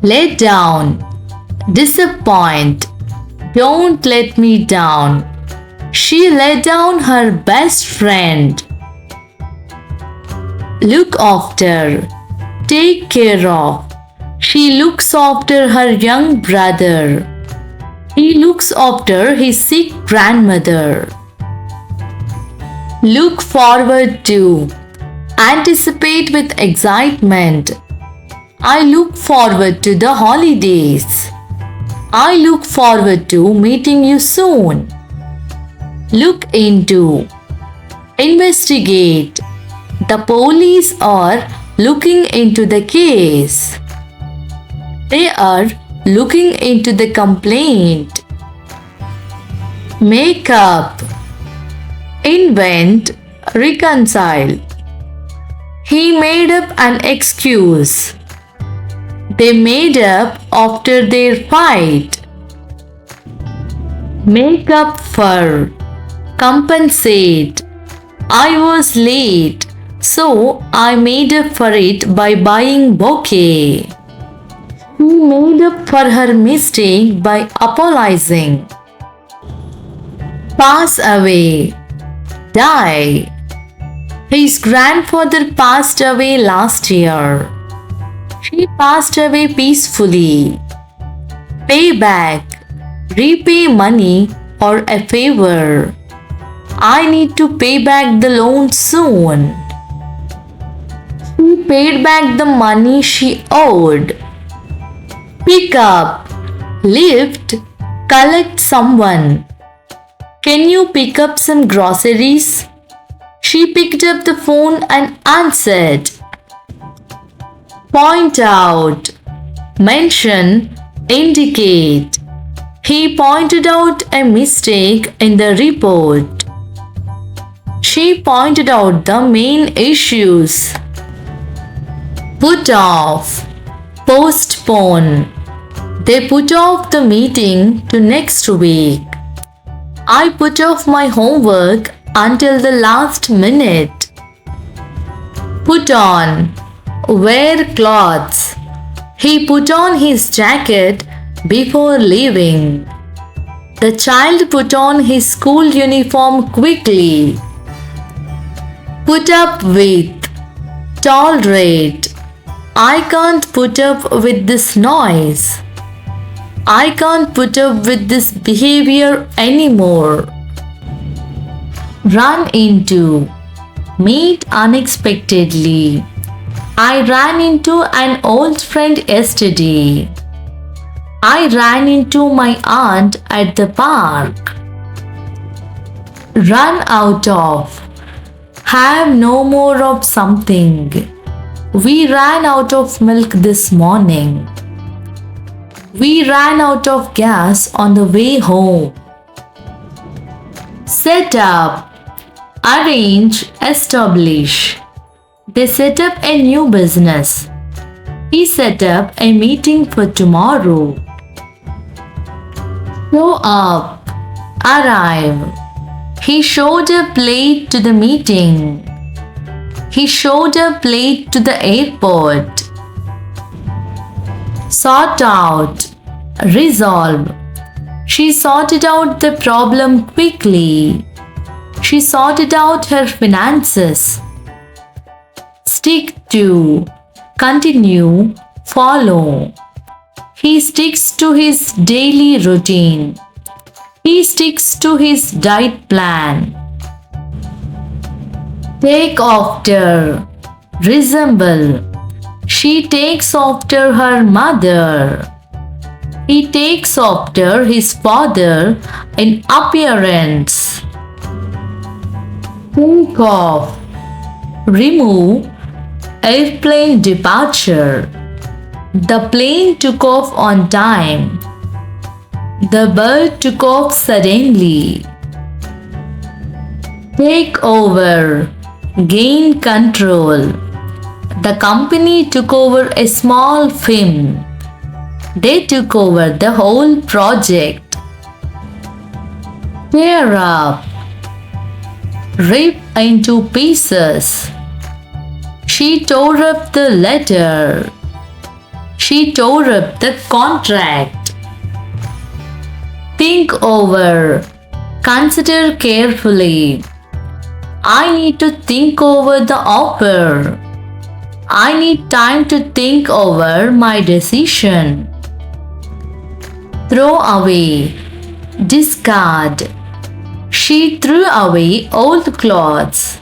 Let down, disappoint, don't let me down. She let down her best friend. Look after, take care of. She looks after her young brother. He looks after his sick grandmother. Look forward to, anticipate with excitement. I look forward to the holidays. I look forward to meeting you soon. Look into, investigate. The police are looking into the case. They are looking into the complaint. Make up, invent, reconcile. He made up an excuse. They made up after their fight. Make up for, compensate. I was late, so I made up for it by buying bouquet. He made up for her mistake by apologizing. Pass away, die. His grandfather passed away last year. She passed away peacefully. Pay back, repay money or a favor. I need to pay back the loan soon. She paid back the money she owed. Pick up, lift, collect someone. Can you pick up some groceries? She picked up the phone and answered. Point out, mention, indicate. He pointed out a mistake in the report. She pointed out the main issues. Put off, postpone. They put off the meeting to next week. I put off my homework until the last minute. Put on, wear clothes. He put on his jacket before leaving. The child put on his school uniform quickly. Put up with, tolerate. I can't put up with this noise. I can't put up with this behavior anymore. Run into, meet unexpectedly. I ran into an old friend yesterday. I ran into my aunt at the park. Run out of, have no more of something. We ran out of milk this morning. We ran out of gas on the way home. Set up, arrange, establish. They set up a new business. He set up a meeting for tomorrow. Show up, arrive. He showed up late to the meeting. He showed up late to the airport. Sort out, resolve. She sorted out the problem quickly. She sorted out her finances. Stick to, continue, follow. He sticks to his daily routine. He sticks to his diet plan. Take after, resemble. She takes after her mother. He takes after his father in appearance. Take off, remove, airplane departure. The plane took off on time. The bird took off suddenly. Take over, gain control. The company took over a small firm. They took over the whole project. Tear up, rip into pieces. She tore up the letter. She tore up the contract. Think over. Consider carefully. I need to think over the offer. I need time to think over my decision. Throw away. Discard. She threw away old clothes.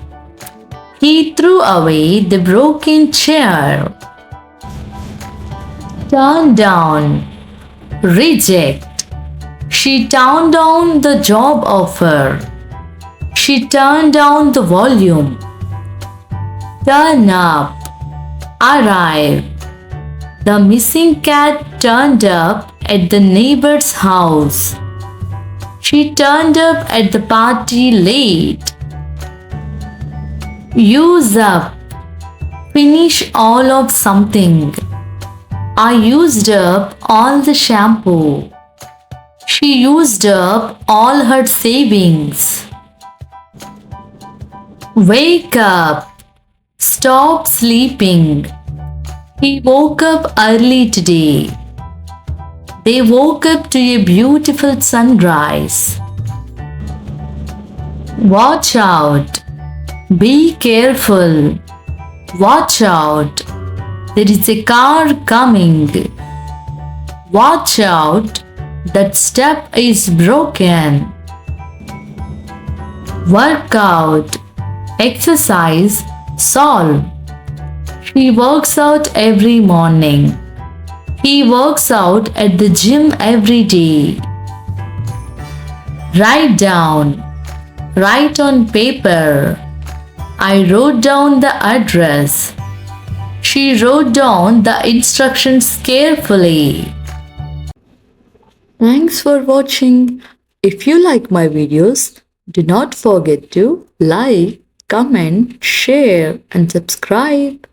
He threw away the broken chair. Turn down. Reject. She turned down the job offer. She turned down the volume. Turn up. Arrive. The missing cat turned up at the neighbor's house. She turned up at the party late. Use up. Finish all of something. I used up all the shampoo. She used up all her savings. Wake up. Stop sleeping. He woke up early today. They woke up to a beautiful sunrise. Watch out. Be careful. Watch out. There is a car coming. Watch out. That step is broken. Work out. Exercise. Solve. She works out every morning. He works out at the gym every day. Write down. Write on paper. I wrote down the address. She wrote down the instructions carefully. Thanks for watching. If you like my videos, do not forget to like, comment, share and subscribe.